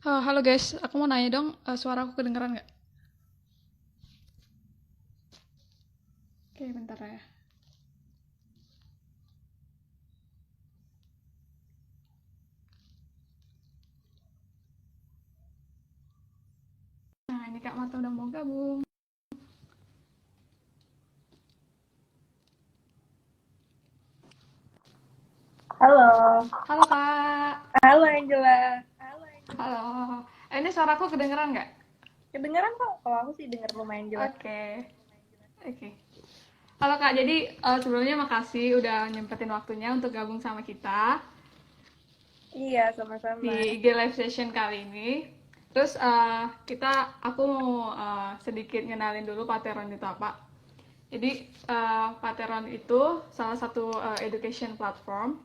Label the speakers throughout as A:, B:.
A: Halo guys, aku mau nanya dong, suara aku kedengeran nggak? Oke, bentar ya. Nah, ini Kak Marta udah mau gabung.
B: Halo,
A: Halo Kak.
B: halo Angela.
A: Halo. Ini suara aku kedengeran nggak?
B: Kedengeran kok? Kalau aku sih denger lumayan jelas.
A: Oke, oke. Halo Kak, jadi sebelumnya makasih udah nyempetin waktunya untuk gabung sama kita
B: Iya, sama-sama.
A: di IG Live Session kali ini. Terus aku mau sedikit ngenalin dulu Pateron itu apa. Jadi Pateron itu salah satu education platform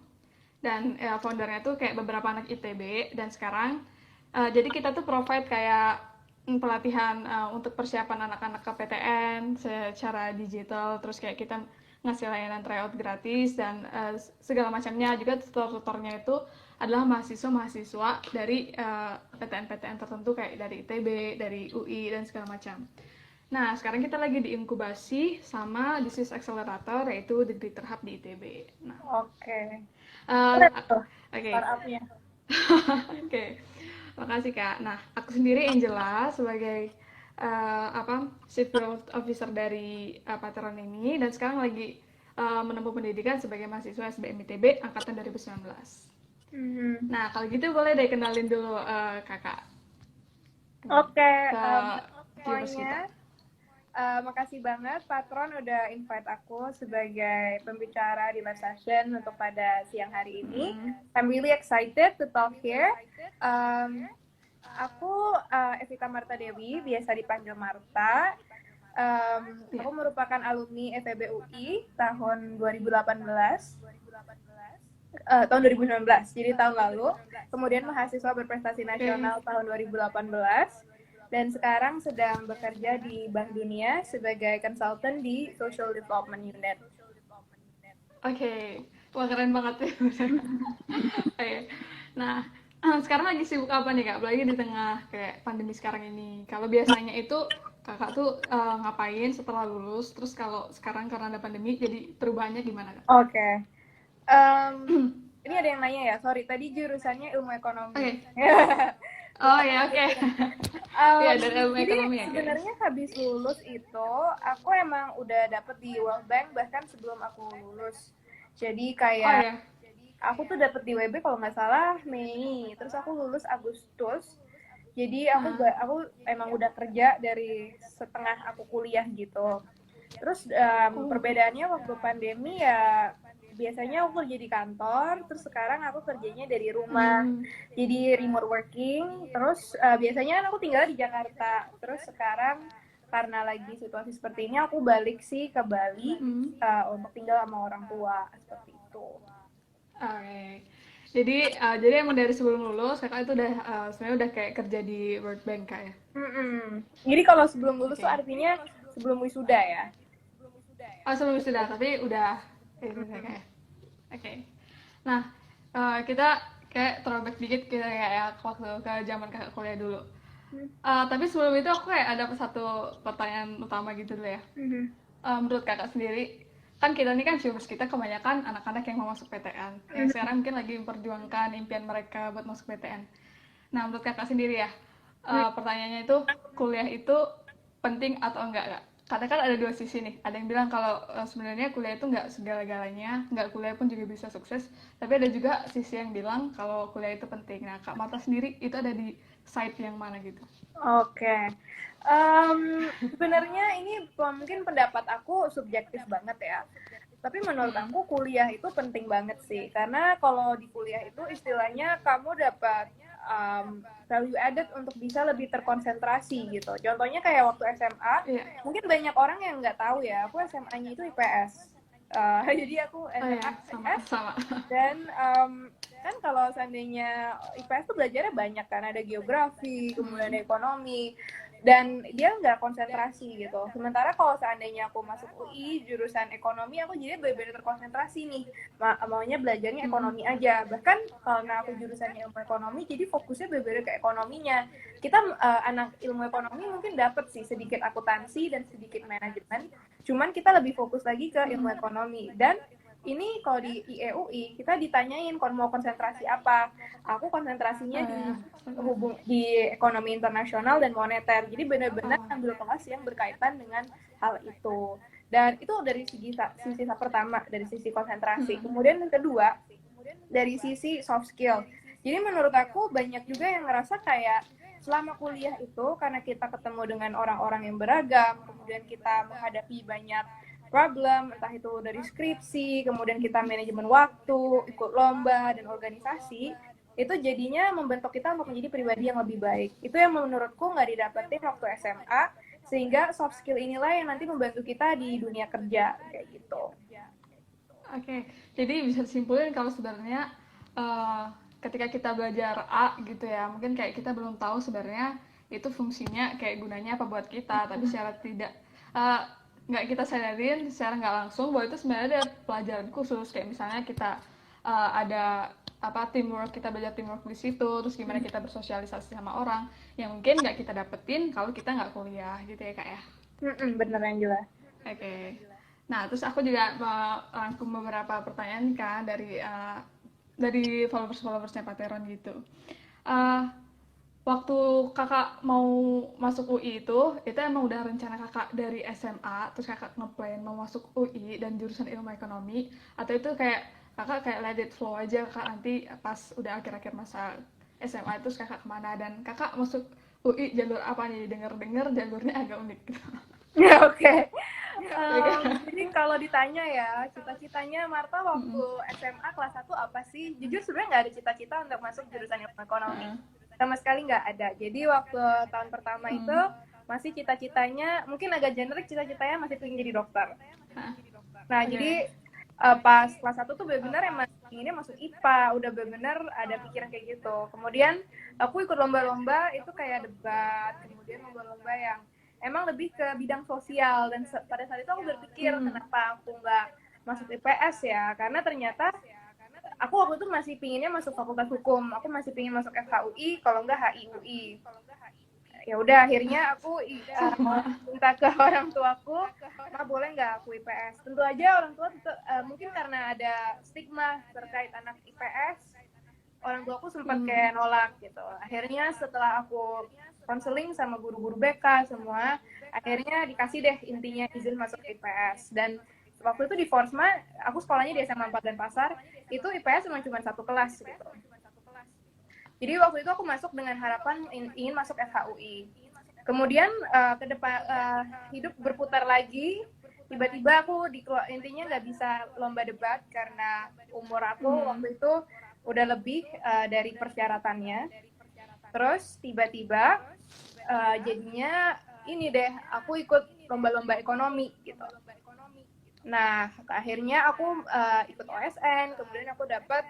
A: dan foundernya tuh kayak beberapa anak ITB dan sekarang jadi kita tuh provide kayak pelatihan untuk persiapan anak-anak KPTN secara digital, terus kayak kita ngasih layanan tryout gratis dan segala macamnya. Juga tutor-tutornya itu adalah mahasiswa-mahasiswa dari PTN-PTN tertentu kayak dari ITB, dari UI dan segala macam. Nah, sekarang kita lagi diinkubasi sama Disease Accelerator, yaitu Degree Terhab di ITB. Nah,
B: Oke.
A: uh,
B: Keren tuh
A: oke.
B: startupnya.
A: Oke, makasih Kak. Nah, aku sendiri Angela sebagai Chief Growth Officer dari Pateron ini dan sekarang lagi menempuh pendidikan sebagai mahasiswa SBM ITB angkatan 2019.
B: Mhm.
A: Nah, kalau gitu boleh deh kenalin dulu Kakak
B: Oke,
A: ke viewers kita.
B: semuanya. Makasih banget Patron udah invite aku sebagai pembicara di live session untuk pada siang hari ini. I'm really excited to talk here. Um, aku Evita Marta Dewi, biasa dipanggil Marta.
A: Ya.
B: Aku merupakan alumni FEB UI tahun 2018, tahun 2019, jadi tahun lalu. Kemudian mahasiswa berprestasi
A: Oke.
B: nasional tahun 2018. Dan sekarang sedang bekerja di Bank Dunia sebagai konsultan di Social Development Unit.
A: Oke. Wah, keren banget ya. Oke. Nah, sekarang lagi sibuk apa nih Kak? Apalagi di tengah kayak pandemi sekarang ini. Kalau biasanya itu Kakak tuh ngapain setelah lulus? Terus kalau sekarang karena ada pandemi, jadi perubahannya gimana Kak?
B: Oke. Um, ini ada yang nanya ya, sorry, tadi jurusannya ilmu ekonomi.
A: Oke. Oh
B: Lupa
A: ya, oke.
B: sebutnya.
A: Iya, dari ilmu
B: Jadi
A: ekonomi ya guys.
B: sebenarnya habis lulus itu aku emang udah dapet di World Bank bahkan sebelum aku lulus. Jadi
A: Oh
B: kayak
A: ya.
B: aku tuh dapet di WB kalau nggak salah Mei, terus aku lulus Agustus. Jadi aku emang udah kerja dari setengah aku kuliah gitu. Terus
A: Oh.
B: perbedaannya waktu pandemi ya biasanya aku kerja di kantor, terus sekarang aku kerjanya dari rumah.
A: Hmm.
B: Jadi remote working, terus biasanya kan aku tinggal di Jakarta. Terus sekarang karena lagi situasi seperti ini aku balik sih ke Bali
A: Hmm.
B: untuk tinggal sama orang tua seperti itu.
A: Oke. Jadi emang dari sebelum lulus Kakak itu udah sebenarnya udah kayak kerja di World Bank Kak ya.
B: Jadi kalau sebelum lulus tuh
A: Oke.
B: artinya sebelum wisuda ya.
A: Oh, sebelum sudah, tapi udah
B: Mm-mm.
A: kayak. Oke. Nah, kita kayak throwback dikit kita kayak waktu ke zaman kakak kuliah dulu. Tapi sebelum itu aku kayak ada satu pertanyaan utama gitu dulu ya.
B: Mhm.
A: Menurut kakak sendiri, kan kita ini kan viewers kita kebanyakan anak-anak yang mau masuk PTN, yang sekarang mungkin lagi memperjuangkan impian mereka buat masuk PTN. Nah, menurut kakak sendiri ya, pertanyaannya itu kuliah itu penting atau enggak kak? Karena kan ada dua sisi nih. Ada yang bilang kalau sebenarnya kuliah itu enggak segala-galanya, enggak kuliah pun juga bisa sukses. Tapi ada juga sisi yang bilang kalau kuliah itu penting. Nah, Kak Marta sendiri itu ada di side yang mana gitu?
B: Oke. Sebenarnya ini mungkin pendapat aku subjektif banget ya. Tapi menurut
A: Hmm.
B: aku kuliah itu penting banget sih. Karena kalau di kuliah itu istilahnya kamu dapat value added untuk bisa lebih terkonsentrasi gitu. Contohnya kayak waktu SMA,
A: Iya.
B: mungkin banyak orang yang nggak tahu ya, aku SMA-nya itu IPS. Jadi aku
A: Oh
B: SMA
A: ya, sama
B: IPS
A: sama.
B: dan kan kalau seandainya IPS tuh belajarnya banyak kan, ada geografi, kemudian ada ekonomi. dan dia nggak konsentrasi gitu. Sementara kalau seandainya aku masuk UI jurusan ekonomi, aku jadi benar-benar terkonsentrasi nih, maunya belajarnya ekonomi aja. Bahkan karena aku jurusannya ilmu ekonomi, jadi fokusnya benar-benar ke ekonominya. Kita anak ilmu ekonomi mungkin dapat sih sedikit akuntansi dan sedikit manajemen, cuman kita lebih fokus lagi ke ilmu ekonomi. Dan ini kalau di IEUI kita ditanyain mau konsentrasi apa. Aku konsentrasinya di ekonomi internasional dan moneter. Jadi benar-benar ambil kelas yang berkaitan dengan hal itu. Dan itu dari sisi pertama, dari sisi konsentrasi. Kemudian yang kedua, dari sisi soft skill. Jadi menurut aku banyak juga yang ngerasa kayak selama kuliah itu karena kita ketemu dengan orang-orang yang beragam, kemudian kita menghadapi banyak problem, entah itu dari skripsi, kemudian kita manajemen waktu, ikut lomba, dan organisasi, itu jadinya membentuk kita untuk menjadi pribadi yang lebih baik. Itu yang menurutku nggak didapetin waktu SMA, sehingga soft skill inilah yang nanti membantu kita di dunia kerja, kayak gitu.
A: Oke, jadi bisa disimpulin kalau sebenarnya ketika kita belajar A gitu ya, mungkin kayak kita belum tahu sebenarnya itu fungsinya kayak gunanya apa buat kita, tapi secara tidak nggak kita sadarin secara nggak langsung bahwa itu sebenarnya ada pelajaran khusus, kayak misalnya kita ada teamwork, kita belajar teamwork di situ, terus gimana kita bersosialisasi sama orang yang mungkin nggak kita dapetin kalau kita nggak kuliah gitu ya Kak ya.
B: Bener Angela.
A: Oke. Nah, terus aku juga rangkum beberapa pertanyaan kan dari followers-followersnya Pateron gitu. Waktu kakak mau masuk UI itu emang udah rencana kakak dari SMA, terus kakak ngeplan mau masuk UI dan jurusan ilmu ekonomi, atau itu kayak kakak kayak let it flow aja, kakak nanti pas udah akhir-akhir masa SMA terus kakak kemana, dan kakak masuk UI jalur apa nih? Dengar-dengar jalurnya agak unik.
B: Oke. Jadi kalau ditanya ya, cita-citanya Marta waktu SMA kelas 1 apa sih? Jujur sebenarnya nggak ada cita-cita untuk masuk jurusan ilmu ekonomi. Sama sekali nggak ada. Jadi waktu tahun pertama itu masih cita-citanya, mungkin agak generik, cita-citanya masih pengen jadi dokter. Nah, jadi pas kelas 1 tuh benar-benar emang inginnya masuk IPA, udah benar-benar ada pikiran kayak gitu. Kemudian aku ikut lomba-lomba itu kayak debat, kemudian lomba-lomba yang emang lebih ke bidang sosial, dan pada saat itu aku berpikir kenapa aku nggak masuk IPS ya, karena ternyata aku waktu itu masih pinginnya masuk fakultas hukum, aku masih pingin masuk FHUI, kalau nggak HIUI. Ya udah akhirnya aku minta ke orang tuaku, "Ma, boleh nggak aku IPS?" Tentu aja orang tua mungkin karena ada stigma terkait anak IPS, orang tuaku sempat kayak nolak gitu. Akhirnya setelah aku konseling sama guru-guru BK semua, akhirnya dikasih deh intinya izin masuk IPS. Dan waktu itu di Forsma, aku sekolahnya di SMA 4 Denpasar, itu IPS cuma satu kelas gitu. Jadi waktu itu aku masuk dengan harapan ingin masuk FHUI. Kemudian ke depan hidup berputar lagi, tiba-tiba aku intinya nggak bisa lomba debat karena umur aku waktu itu udah lebih dari persyaratannya. Terus tiba-tiba jadinya ini deh, aku ikut lomba-lomba ekonomi gitu. Nah, akhirnya aku ikut OSN, kemudian aku dapat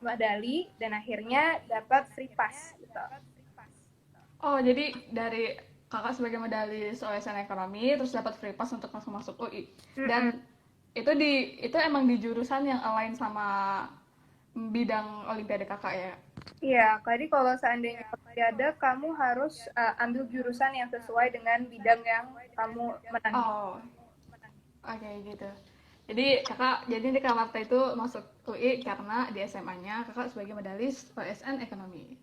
B: medali, dan akhirnya dapat free pass gitu.
A: Oh, jadi dari kakak sebagai medalis OSN ekonomi, terus dapat free pass untuk masuk UI. Dan itu emang di jurusan yang align sama bidang olimpiade kakak ya?
B: Iya, jadi kalau seandainya olimpiade, kamu harus ambil jurusan yang sesuai dengan bidang yang kamu menang.
A: Oh, oke gitu. Jadi di Kak Marta itu masuk UI karena di SMA-nya kakak sebagai medalis OSN ekonomi.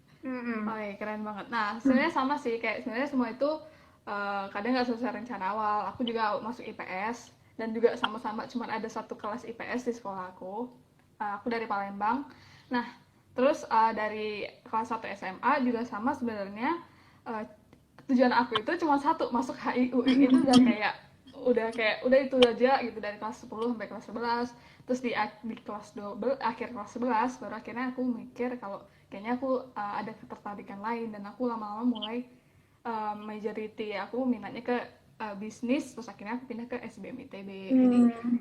A: Oke, keren banget. Nah, sebenarnya sama sih, kayak sebenarnya semua itu kadang nggak sesuai rencana awal. Aku juga masuk IPS dan juga sama-sama cuma ada satu kelas IPS di sekolah aku. Aku dari Palembang. Nah, terus dari kelas 1 SMA juga sama sebenarnya. Tujuan aku itu cuma satu, masuk HIUI. Itu udah itu aja gitu, dari kelas 10 sampai kelas 11. Terus di kelas 12, akhir kelas 11 baru akhirnya aku mikir kalau kayaknya aku ada ketertarikan lain, dan aku lama-lama mulai majority aku minatnya ke bisnis, terus akhirnya aku pindah ke SBM ITB. Jadi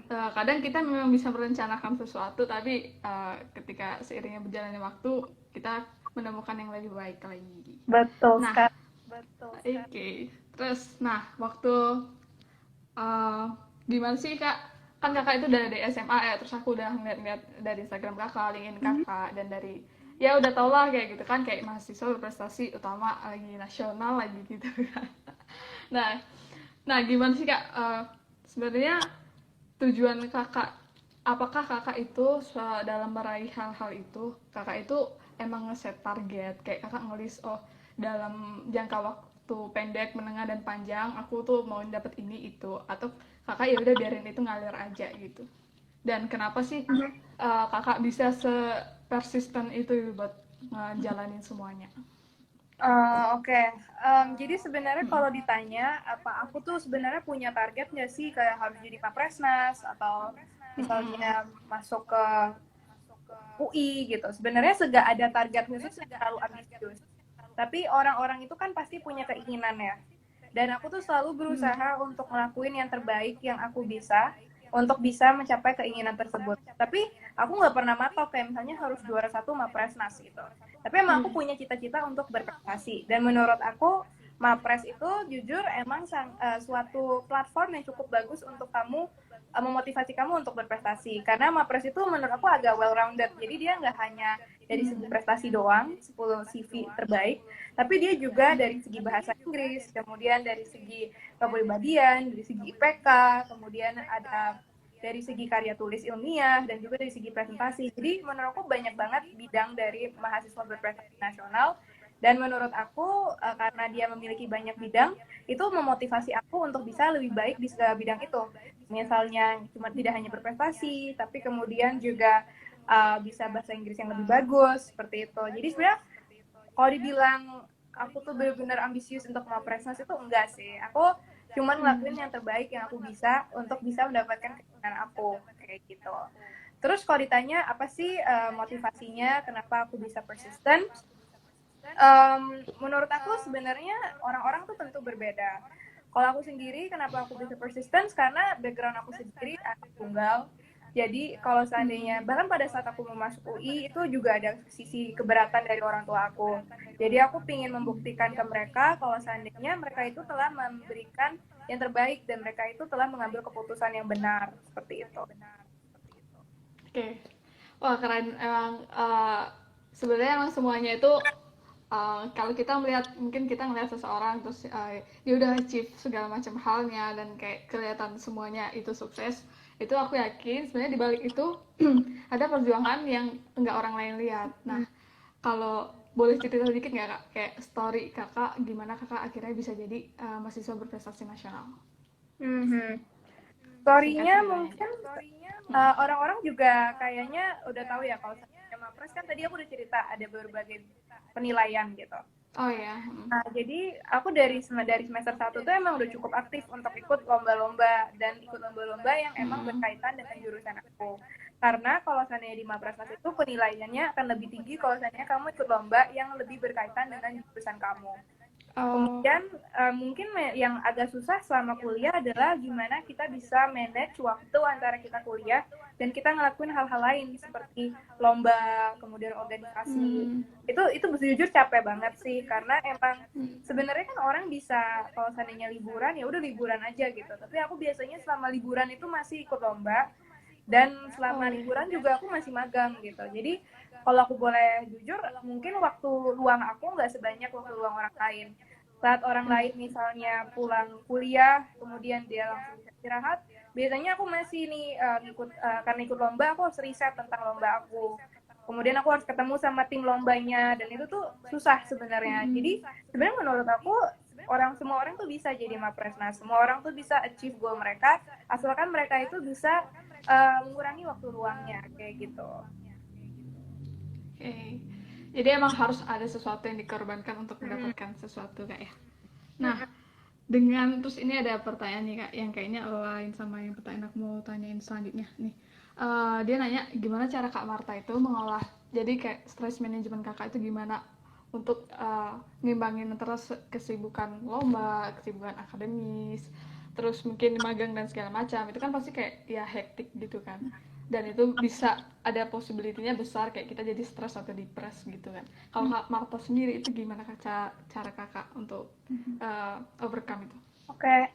A: kadang kita memang bisa merencanakan sesuatu, tapi ketika seiringnya berjalannya waktu kita menemukan yang lebih baik lagi.
B: Betul sekali. Betul
A: Oke,
B: sekali.
A: terus nah waktu eh, gimana sih kak? Kan kakak itu udah dari SMA ya, terus aku udah ngeliat-ngeliat dari Instagram kakak, LinkedIn
B: Mhm.
A: kakak, dan dari ya udah tau lah kayak gitu kan, kayak mahasiswa berprestasi utama lagi nasional lagi gitu kan. Nah, nah gimana sih kak? Sebenarnya tujuan kakak, apakah kakak itu dalam meraih hal-hal itu, kakak itu emang ngeset target, kayak kakak ngelis oh dalam jangka waktu pendek, menengah dan panjang aku tuh mau dapet ini itu, atau kakak ya udah biarin itu ngalir aja gitu. Dan kenapa sih kakak bisa persisten itu buat ngejalanin semuanya?
B: Oke. Jadi sebenarnya kalau ditanya apa aku tuh sebenarnya punya target nggak sih kayak harus jadi Papresnas atau
A: Mm-mm.
B: misalnya masuk ke UI gitu. Sebenarnya nggak ada target khusus yang terlalu ambisius. Tapi orang-orang itu kan pasti punya keinginan ya. Dan aku tuh selalu berusaha untuk ngelakuin yang terbaik yang aku bisa untuk bisa mencapai keinginan tersebut. Tapi aku nggak pernah matok kayak misalnya harus juara satu Mapresnas gitu. Tapi emang aku punya cita-cita untuk berprestasi. Dan menurut aku Mapres itu jujur emang suatu platform yang cukup bagus untuk kamu memotivasi kamu untuk berprestasi. Karena Mapres itu menurut aku agak well rounded. Jadi dia nggak hanya dari segi prestasi doang, 10 CV terbaik, tapi dia juga dari segi bahasa Inggris, kemudian dari segi kepribadian, dari segi IPK, kemudian ada dari segi karya tulis ilmiah, dan juga dari segi presentasi. Jadi menurutku banyak banget bidang dari mahasiswa berprestasi nasional, dan menurut aku karena dia memiliki banyak bidang, itu memotivasi aku untuk bisa lebih baik di segala bidang itu. Misalnya cuma tidak hanya berprestasi, tapi kemudian juga bisa bahasa Inggris yang lebih bagus, seperti itu. Jadi sebenarnya kalau dibilang aku tuh benar-benar ambisius untuk mau prestasi itu enggak sih. Aku cuma ngelakuin yang terbaik yang aku bisa untuk bisa mendapatkan keinginan aku kayak gitu. Terus kalau ditanya apa sih motivasinya kenapa aku bisa persisten? Menurut aku sebenarnya orang-orang tuh tentu berbeda. Kalau aku sendiri, kenapa aku bisa persisten? Karena background aku sendiri anak tunggal. Jadi kalau seandainya, bahkan pada saat aku mau masuk UI, itu juga ada sisi keberatan dari orang tua aku. Jadi aku ingin membuktikan ke mereka kalau seandainya mereka itu telah memberikan yang terbaik dan mereka itu telah mengambil keputusan yang benar, seperti itu.
A: Oke. Wah, keren. Emang sebenarnya emang semuanya itu kalau kita melihat, mungkin kita melihat seseorang terus dia udah achieve segala macam halnya dan kayak kelihatan semuanya itu sukses, itu aku yakin sebenarnya di balik itu ada perjuangan yang enggak orang lain lihat. Nah, kalau boleh cerita sedikit nggak kak, kayak story kakak gimana kakak akhirnya bisa jadi mahasiswa berprestasi nasional?
B: Hmm.
A: Singkat
B: Story-nya
A: ceritanya aja.
B: mungkin
A: Hmm.
B: orang-orang juga kayaknya udah tahu ya kalau saya Mapres kan tadi aku udah cerita ada berbagai penilaian gitu.
A: Oh ya. Hmm.
B: Nah, jadi aku dari semester 1 tuh emang udah cukup aktif untuk ikut lomba-lomba dan ikut lomba-lomba yang emang
A: Hmm.
B: berkaitan dengan jurusan aku. Karena kalau seandainya di Maprasnas itu penilaiannya akan lebih tinggi kalau seandainya kamu ikut lomba yang lebih berkaitan dengan jurusan kamu.
A: Oh.
B: Kemudian mungkin yang agak susah selama kuliah adalah gimana kita bisa manage waktu antara kita kuliah dan kita ngelakuin hal-hal lain seperti lomba, kemudian organisasi.
A: Hmm.
B: Itu jujur capek banget sih karena emang
A: Hmm.
B: sebenarnya kan orang bisa kalau seandainya liburan ya udah liburan aja gitu. Tapi aku biasanya selama liburan itu masih ikut lomba dan
A: Oh
B: selama
A: ya.
B: liburan juga aku masih magang gitu. Jadi kalau aku boleh jujur, mungkin waktu luang aku nggak sebanyak waktu luang orang lain. Saat orang lain misalnya pulang kuliah, kemudian dia langsung bisa istirahat, biasanya aku masih nih karena ikut lomba, aku harus riset tentang lomba aku. Kemudian aku harus ketemu sama tim lombanya, dan itu tuh susah sebenarnya.
A: Hmm.
B: Jadi sebenarnya menurut aku, semua orang tuh bisa jadi Mapresnas, semua orang tuh bisa achieve goal mereka, asalkan mereka itu bisa mengurangi waktu luangnya, kayak gitu.
A: Okay. Jadi emang harus ada sesuatu yang dikorbankan untuk
B: Mm-mm.
A: mendapatkan sesuatu kak ya. Nah, dengan terus ini ada pertanyaan nih kak yang kayaknya lain sama yang pertanyaan aku mau tanyain selanjutnya nih. Dia nanya gimana cara kak Marta itu mengolah, jadi kayak stress management kakak itu gimana untuk ngimbangin terus kesibukan lomba, kesibukan akademis, terus mungkin magang dan segala macam, itu kan pasti kayak ya hektik gitu kan. dan itu bisa ada possibility-nya besar kayak kita jadi stres atau depres gitu kan. Kalau Kak Marta sendiri itu gimana Kak, cara Kakak untuk overcome itu?
B: Oke,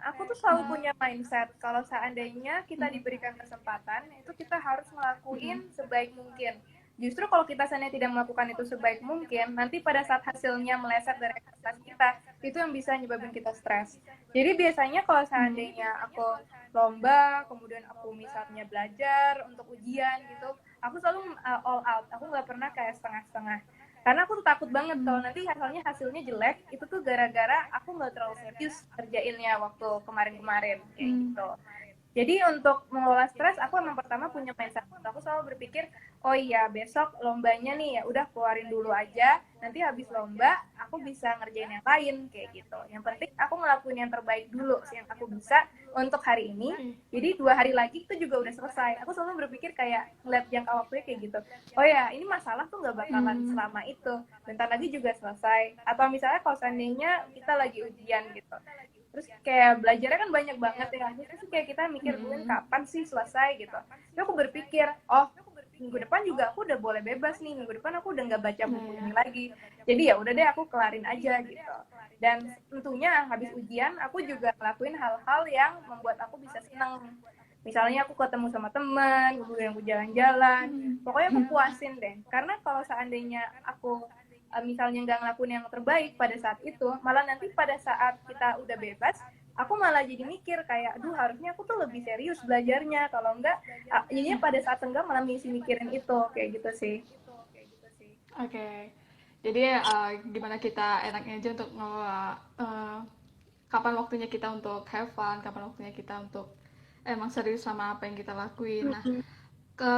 B: aku tuh selalu punya mindset kalau seandainya kita diberikan kesempatan, itu kita harus ngelakuin sebaik mungkin. Justru kalau kita seandainya tidak melakukan itu sebaik mungkin, nanti pada saat hasilnya meleset dari ekspektasi kita, itu yang bisa nyebabin kita stres. Jadi biasanya kalau seandainya aku lomba, kemudian aku misalnya belajar untuk ujian gitu, aku selalu all out. Aku nggak pernah kayak setengah-setengah. Karena aku tuh takut banget kalau nanti hasilnya jelek, itu tuh gara-gara aku nggak terlalu serius kerjainnya waktu kemarin-kemarin kayak gitu. Jadi untuk mengelola stres, aku emang pertama punya mindset. Aku selalu berpikir, oh iya besok lombanya nih, ya udah keluarin dulu aja. Nanti habis lomba, aku bisa ngerjain yang lain kayak gitu. Yang penting aku ngelakuin yang terbaik dulu yang aku bisa untuk hari ini. Jadi 2 hari lagi itu juga udah selesai. Aku selalu berpikir kayak ngeliat jangka waktunya kayak gitu. Oh ya, ini masalah tuh nggak bakalan selama itu. Bentar lagi juga selesai. Atau misalnya kalau seandainya kita lagi ujian gitu, terus kayak belajarnya kan banyak banget ya, terus kayak kita mikir bulan kapan sih selesai gitu. Tapi aku berpikir, oh minggu depan juga aku udah boleh bebas nih, minggu depan aku udah nggak baca buku ini lagi, jadi ya udah deh aku kelarin aja gitu. Dan tentunya habis ujian aku juga ngelakuin hal-hal yang membuat aku bisa senang. Misalnya aku ketemu sama teman, kemudian aku jalan-jalan, pokoknya aku puasin deh. Karena kalau seandainya aku misalnya nggak ngelakuin yang terbaik pada saat itu, malah nanti pada saat kita udah bebas, aku malah jadi mikir kayak, aduh harusnya aku tuh lebih serius belajarnya, kalau enggak, jadinya pada saat enggak malah misi mikirin itu, kayak gitu sih.
A: Oke. Jadi gimana kita enaknya aja untuk ngelola kapan waktunya kita untuk have fun, kapan waktunya kita untuk emang serius sama apa yang kita lakuin. Nah, ke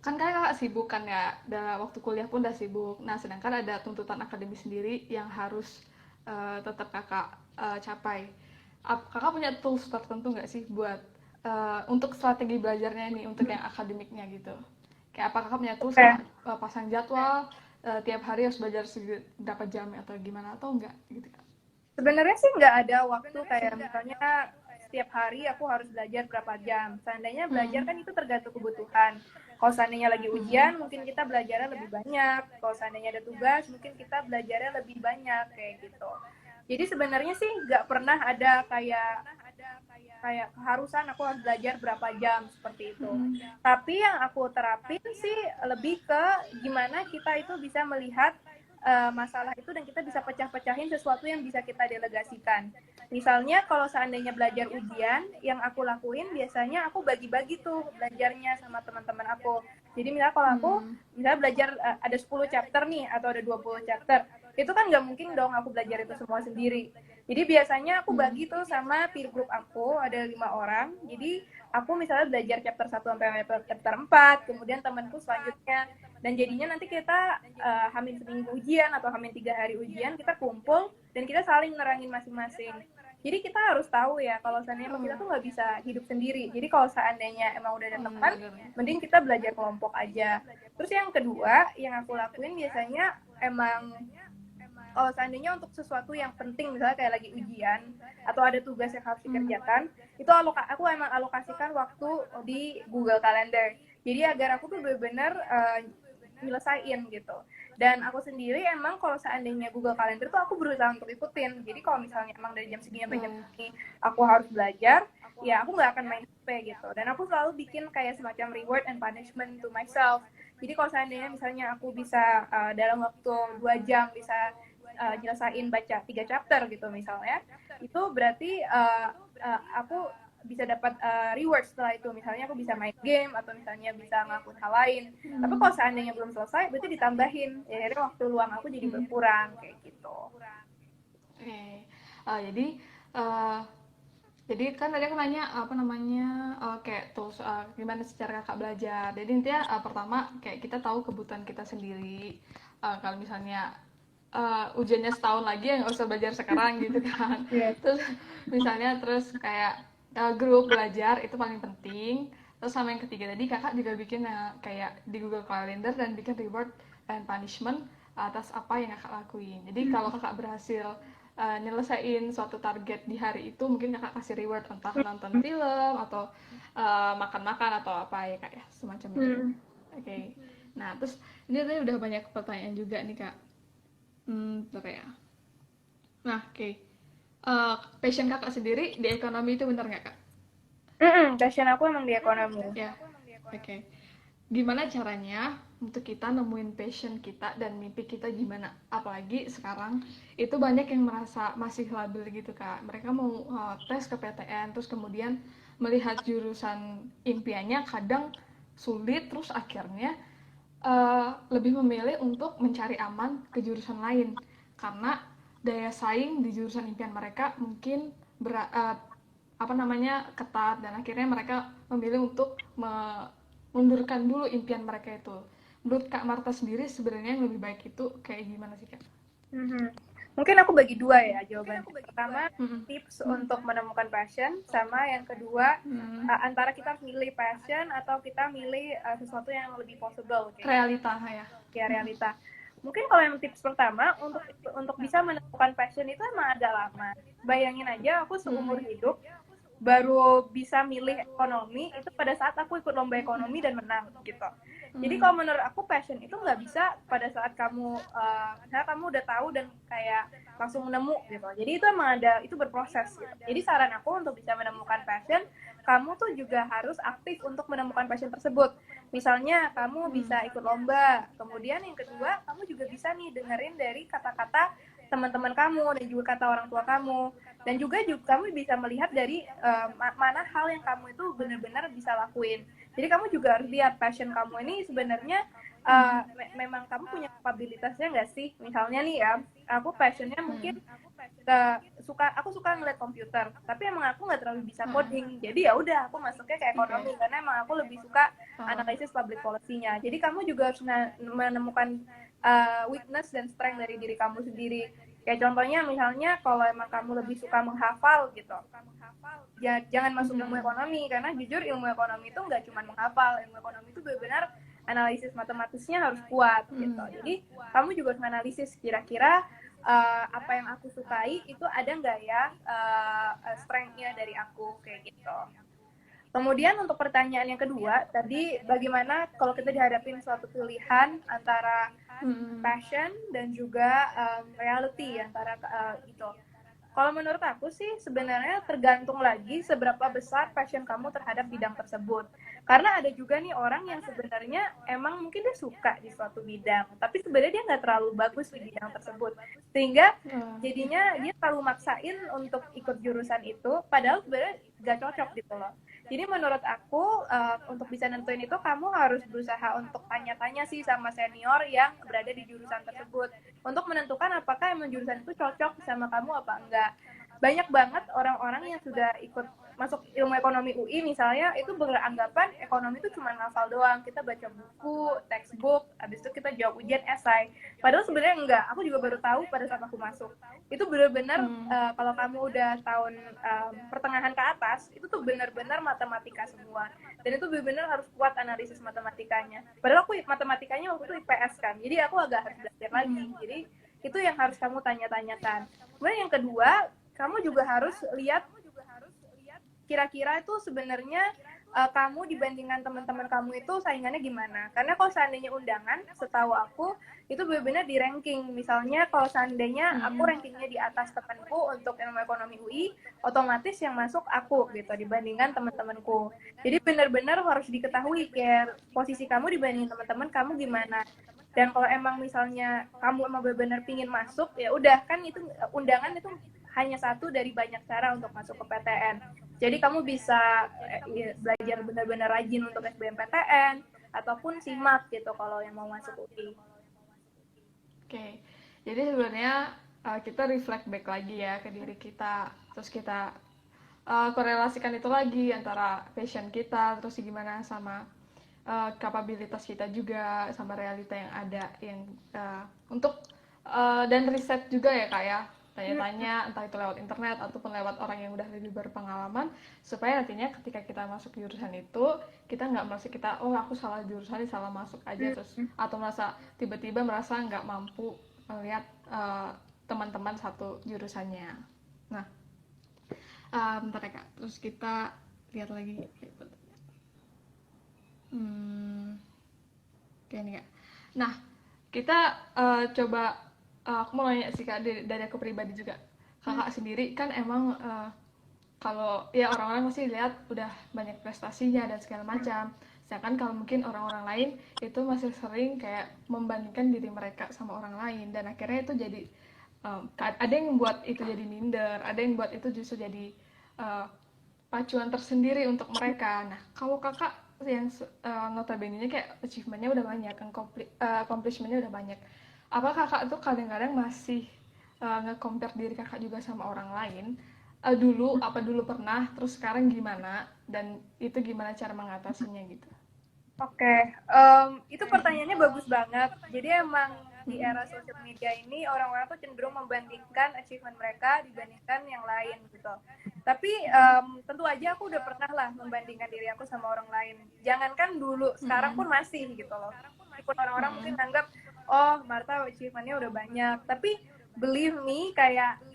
A: kan kakak sibuk kan ya, waktu kuliah pun udah sibuk. Nah, sedangkan ada tuntutan akademis sendiri yang harus tetap kakak capai. Kakak punya tools tertentu nggak sih buat untuk strategi belajarnya nih, untuk yang akademiknya gitu? Kayak apa kakak punya tools kayak pasang jadwal tiap hari harus belajar berapa jam atau gimana atau enggak gitu kak?
B: Sebenarnya sih nggak ada waktu kayak misalnya setiap hari aku harus belajar berapa jam. Seandainya belajar kan itu tergantung kebutuhan. Kalau seandainya lagi ujian, mungkin kita belajarnya lebih banyak. Kalau seandainya ada tugas, mungkin kita belajarnya lebih banyak kayak gitu. Jadi sebenarnya sih nggak pernah ada kayak keharusan aku harus belajar berapa jam seperti itu. Tapi yang aku terapin sih lebih ke gimana kita itu bisa melihat masalah itu dan kita bisa pecah-pecahin sesuatu yang bisa kita delegasikan. Misalnya kalau seandainya belajar ujian, yang aku lakuin biasanya aku bagi-bagi tuh belajarnya sama teman-teman aku. Jadi misalnya kalau aku misalnya belajar ada 10 chapter nih atau ada 20 chapter, itu kan nggak mungkin dong aku belajar itu semua sendiri. Jadi biasanya aku bagi tuh sama peer group aku, ada 5 orang. Jadi aku misalnya belajar chapter 1 sampai chapter 4, kemudian temanku selanjutnya. Dan jadinya nanti kita hamin seminggu ujian atau hamin 3 hari ujian, kita kumpul dan kita saling nerangin masing-masing. Jadi kita harus tahu ya, kalau seandainya kita tuh nggak bisa hidup sendiri. Jadi kalau seandainya emang udah ada teman, mending kita belajar kelompok aja. Terus yang kedua, yang aku lakuin biasanya emang kalau seandainya untuk sesuatu yang penting, misalnya kayak lagi ujian atau ada tugas yang harus dikerjakan, itu aku emang alokasikan waktu di Google Calendar. Jadi agar aku tuh benar-benar nyelesain gitu. Dan aku sendiri emang kalau seandainya Google Calendar tuh aku berusaha untuk ikutin. Jadi kalau misalnya emang dari jam segini sampai jam segini aku harus belajar, ya aku nggak akan main HP gitu. Dan aku selalu bikin kayak semacam reward and punishment to myself. Jadi kalau seandainya misalnya aku bisa dalam waktu 2 jam bisa nyelesain baca 3 chapter gitu misalnya, itu berarti aku bisa dapat reward setelah itu. Misalnya aku bisa main game atau misalnya bisa ngelakuin hal lain. Tapi kalau seandainya belum selesai, berarti ditambahin. Ya, jadi waktu luang aku jadi berkurang kayak gitu.
A: Jadi jadi kan tadi aku nanya apa namanya kayak tools gimana secara kakak belajar. Jadi intinya pertama kayak kita tahu kebutuhan kita sendiri. Kalau misalnya ujiannya setahun lagi ya nggak usah belajar sekarang gitu kan. Terus misalnya terus kayak grup belajar itu paling penting. Terus sama yang ketiga tadi kakak juga bikin kayak di Google Calendar dan bikin reward and punishment atas apa yang kakak lakuin. Jadi kalau kakak berhasil nyelesain suatu target di hari itu, mungkin kakak kasih reward entah nonton film atau makan-makan atau apa ya kak ya, semacam itu. Oke. Nah terus ini tadi udah banyak pertanyaan juga nih kak. Bentar ya. Nah oke. Passion kakak sendiri di ekonomi itu benar nggak kak?
B: Passion aku emang di ekonomi.
A: Ya. Oke. Gimana caranya untuk kita nemuin passion kita dan mimpi kita gimana? Apalagi sekarang itu banyak yang merasa masih labil gitu kak. Mereka mau tes ke PTN terus kemudian melihat jurusan impiannya kadang sulit, terus akhirnya lebih memilih untuk mencari aman ke jurusan lain karena daya saing di jurusan impian mereka mungkin ketat, dan akhirnya mereka memilih untuk mundurkan dulu impian mereka itu. Menurut Kak Marta sendiri sebenarnya yang lebih baik itu kayak gimana sih Kak?
B: Mungkin aku bagi dua ya jawabannya. Pertama, tips untuk menemukan passion, sama yang kedua antara kita milih passion atau kita milih sesuatu yang lebih possible.
A: Realita ya.
B: Ya, realita. Mungkin kalau yang tips pertama untuk bisa menemukan passion itu emang agak lama. Bayangin aja aku seumur hidup baru bisa milih ekonomi itu pada saat aku ikut lomba ekonomi dan menang gitu. Jadi kalau menurut aku passion itu nggak bisa pada saat kamu misalnya kamu udah tahu dan kayak langsung nemu gitu. Jadi itu emang itu berproses gitu. Jadi saran aku untuk bisa menemukan passion, kamu tuh juga harus aktif untuk menemukan passion tersebut. Misalnya kamu bisa ikut lomba, kemudian yang kedua kamu juga bisa nih dengerin dari kata-kata teman-teman kamu dan juga kata orang tua kamu, dan juga kamu bisa melihat dari mana hal yang kamu itu benar-benar bisa lakuin. Jadi kamu juga harus lihat passion kamu ini sebenarnya memang kamu punya kapabilitasnya nggak sih. Misalnya nih ya, aku passionnya mungkin aku suka ngeliat komputer, tapi emang aku nggak terlalu bisa coding. Jadi ya udah aku masuknya ke ekonomi karena emang aku lebih suka analisis public policy-nya. Jadi kamu juga harus menemukan weakness dan strength dari diri kamu sendiri. Kayak contohnya misalnya kalau emang kamu lebih suka menghafal gitu, ya jangan masuk ilmu ekonomi, karena jujur ilmu ekonomi itu nggak cuma menghafal. Ilmu ekonomi itu benar-benar analisis matematisnya harus kuat gitu. Jadi kamu juga harus analisis kira-kira apa yang aku sukai itu ada nggak ya strength-nya dari aku kayak gitu. Kemudian untuk pertanyaan yang kedua, tadi bagaimana kalau kita dihadapin suatu pilihan antara passion dan juga reality antara gitu. Kalau menurut aku sih sebenarnya tergantung lagi seberapa besar passion kamu terhadap bidang tersebut. Karena ada juga nih orang yang sebenarnya emang mungkin dia suka di suatu bidang, tapi sebenarnya dia nggak terlalu bagus di bidang tersebut. Sehingga jadinya dia terlalu maksain untuk ikut jurusan itu, padahal sebenarnya nggak cocok gitu loh. Jadi menurut aku untuk bisa nentuin itu kamu harus berusaha untuk tanya-tanya sih sama senior yang berada di jurusan tersebut untuk menentukan apakah emang jurusan itu cocok sama kamu apa enggak. Banyak banget orang-orang yang sudah ikut masuk ilmu ekonomi UI misalnya itu beranggapan ekonomi itu cuma ngafal doang, kita baca buku, textbook, habis itu kita jawab ujian esai. Padahal sebenarnya enggak. Aku juga baru tahu pada saat aku masuk. Itu benar-benar kalau kamu udah tahun pertengahan ke atas, itu tuh benar-benar matematika semua. Dan itu benar-benar harus kuat analisis matematikanya. Padahal aku matematikanya waktu itu IPS kan. Jadi aku agak harus belajar lagi. Jadi itu yang harus kamu tanya-tanyakan. Kemudian yang kedua, kamu juga harus lihat kira-kira itu sebenarnya kamu dibandingkan teman-teman kamu itu saingannya gimana. Karena kalau seandainya undangan, setahu aku itu benar-benar di ranking. Misalnya kalau seandainya aku rankingnya di atas temanku untuk ilmu ekonomi UI, otomatis yang masuk aku gitu dibandingkan teman-temanku. Jadi benar-benar harus diketahui kayak posisi kamu dibandingin teman-teman kamu gimana. Dan kalau emang misalnya kamu emang benar-benar pingin masuk, ya udah kan itu undangan itu hanya satu dari banyak cara untuk masuk ke PTN. Jadi kamu bisa belajar benar-benar rajin untuk SBMPTN ataupun SIMAK gitu kalau yang mau masuk UI.
A: Oke. Jadi sebenarnya kita reflect back lagi ya ke diri kita, terus kita korelasikan itu lagi antara passion kita, terus gimana sama kapabilitas kita juga, sama realita yang ada yang untuk dan riset juga ya kak ya, tanya-tanya entah itu lewat internet ataupun lewat orang yang udah lebih berpengalaman, supaya nantinya ketika kita masuk jurusan itu kita nggak merasa kita aku salah jurusan, salah masuk aja terus, atau merasa tiba-tiba merasa nggak mampu melihat teman-teman satu jurusannya. Nah, bentar ya Kak, terus kita lihat lagi. Oke nih Kak. Nah, kita coba, aku mau nanya sih Kak, dari aku pribadi juga. Kakak sendiri kan emang kalau ya orang-orang pasti lihat udah banyak prestasinya dan segala macam. Sedangkan kalau mungkin orang-orang lain itu masih sering kayak membandingkan diri mereka sama orang lain, dan akhirnya itu jadi ada yang buat itu jadi minder, ada yang buat itu justru jadi pacuan tersendiri untuk mereka. Nah, kalau kakak yang notabene-nya kayak achievement-nya udah banyak, accomplishment-nya udah banyak, apa kakak tuh kadang-kadang masih nge-compare diri kakak juga sama orang lain? Dulu pernah, terus sekarang gimana, dan itu gimana cara mengatasinya gitu?
B: Oke, itu pertanyaannya bagus banget. Jadi emang di era sosial media ini orang-orang tuh cenderung membandingkan achievement mereka dibandingkan yang lain gitu. Tapi tentu aja aku udah pernah lah membandingkan diri aku sama orang lain. Jangankan dulu, sekarang pun masih gitu loh. Meskipun orang-orang mungkin anggap, oh Marta achievement-nya udah banyak. Tapi believe me, kayak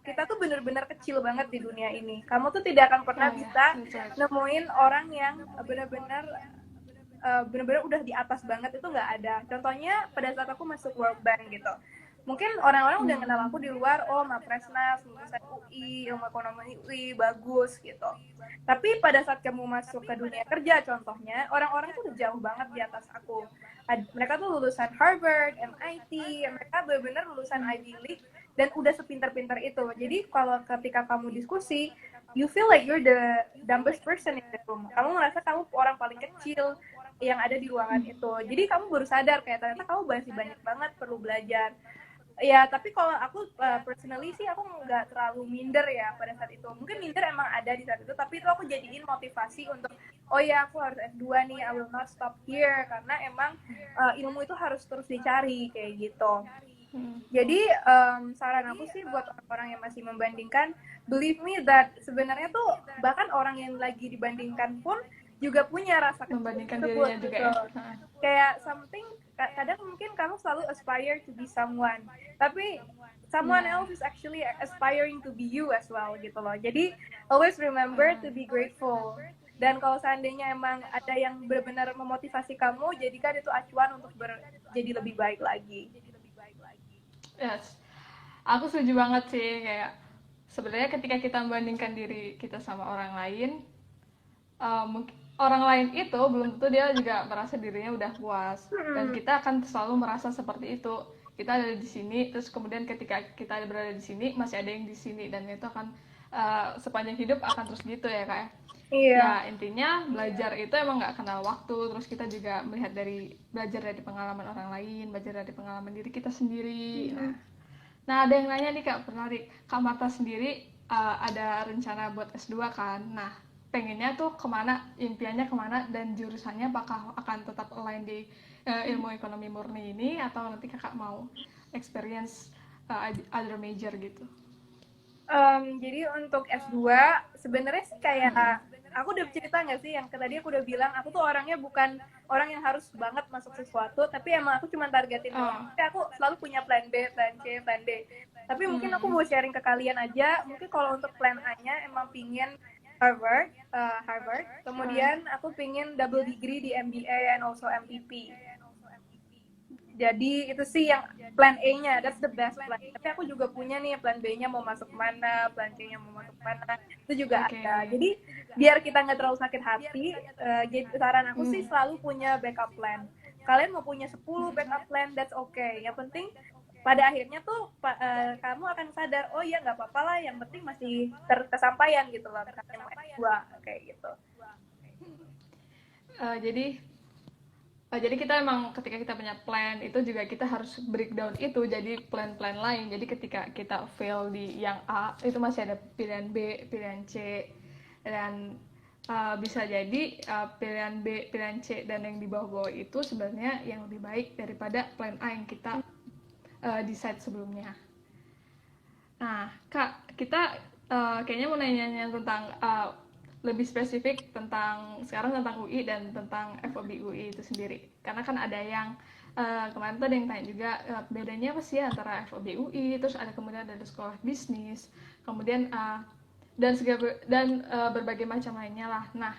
B: kita tuh bener-bener kecil banget di dunia ini. Kamu tuh tidak akan pernah bisa nemuin orang yang bener-bener udah di atas banget, itu nggak ada. Contohnya pada saat aku masuk World Bank gitu, mungkin orang-orang udah kenal aku di luar, oh Mapresnas, lulusan UI, ilmu ekonomi UI, bagus gitu. Tapi pada saat kamu masuk ke dunia kerja contohnya, orang-orang tuh udah jauh banget di atas aku. Mereka tuh lulusan Harvard, MIT, mereka benar-benar lulusan Ivy League dan udah sepintar-pintar itu. Jadi kalau ketika kamu diskusi, you feel like you're the dumbest person in the room. Kamu ngerasa kamu orang paling kecil yang ada di ruangan itu. Jadi kamu baru sadar kayak ternyata kamu masih banyak banget perlu belajar. Ya, tapi kalau aku personally sih aku nggak terlalu minder ya pada saat itu. Mungkin minder emang ada di saat itu, tapi itu aku jadiin motivasi untuk, oh ya aku harus S2 nih, I will not stop here. Karena emang ilmu itu harus terus dicari kayak gitu. Jadi saran aku sih buat orang-orang yang masih membandingkan, believe me that sebenarnya tuh bahkan orang yang lagi dibandingkan pun juga punya rasa
A: membandingkan dirinya juga ya.
B: Kayak something, kadang mungkin kamu selalu aspire to be someone, tapi someone else is actually aspiring to be you as well gitu loh. Jadi always remember to be grateful. Dan kalau seandainya emang ada yang benar-benar memotivasi kamu, jadikan itu acuan untuk jadi lebih baik lagi.
A: Yes, aku setuju banget sih. Kayak sebenarnya ketika kita membandingkan diri kita sama orang lain, mungkin orang lain itu belum tentu dia juga merasa dirinya udah puas, dan kita akan selalu merasa seperti itu. Kita ada di sini, terus kemudian ketika kita berada di sini masih ada yang di sini, dan itu akan sepanjang hidup akan terus gitu ya Kak.
B: Iya.
A: Ya intinya belajar itu emang nggak kenal waktu. Terus kita juga belajar dari pengalaman orang lain, belajar dari pengalaman diri kita sendiri. Nah ada yang nanya nih Kak, menarik. Kak Marta sendiri ada rencana buat S2 kan? Nah pengennya tuh kemana, impiannya kemana, dan jurusannya apakah akan tetap align di ilmu ekonomi murni ini, atau nanti kakak mau experience other major gitu?
B: Jadi untuk S2 sebenarnya sih kayak aku udah cerita nggak sih yang tadi aku udah bilang, aku tuh orangnya bukan orang yang harus banget masuk sesuatu, tapi emang aku cuma targetin doang. Tapi aku selalu punya plan B, plan C, plan D. Tapi mungkin aku mau sharing ke kalian aja. Mungkin kalau untuk plan A-nya emang pingin Harvard. Kemudian aku pingin double degree di MBA and also MPP. Jadi itu sih yang plan A-nya, that's the best plan. Tapi aku juga punya nih plan B-nya mau masuk mana, plan C-nya mau masuk mana, itu juga ada. Jadi biar kita nggak terlalu sakit hati, saran aku sih selalu punya backup plan. Kalian mau punya 10 backup plan, that's okay. Yang penting pada akhirnya tuh kamu akan sadar, oh iya nggak apa-apa lah, yang penting masih tersampaian gitu loh, kayak gitu.
A: Jadi kita emang ketika kita punya plan itu juga kita harus breakdown itu jadi plan-plan lain. Jadi ketika kita fail di yang A, itu masih ada pilihan B, pilihan C, dan bisa jadi pilihan B, pilihan C, dan yang di bawah-bawah itu sebenarnya yang lebih baik daripada plan A yang kita decide sebelumnya. Nah, Kak, kita kayaknya mau nanya tentang lebih spesifik tentang sekarang tentang UI dan tentang FOB UI itu sendiri. Karena kan ada yang kemarin tuh ada yang tanya juga bedanya apa sih antara FOB UI, terus ada kemudian ada sekolah bisnis, kemudian berbagai macam lainnya lah. Nah,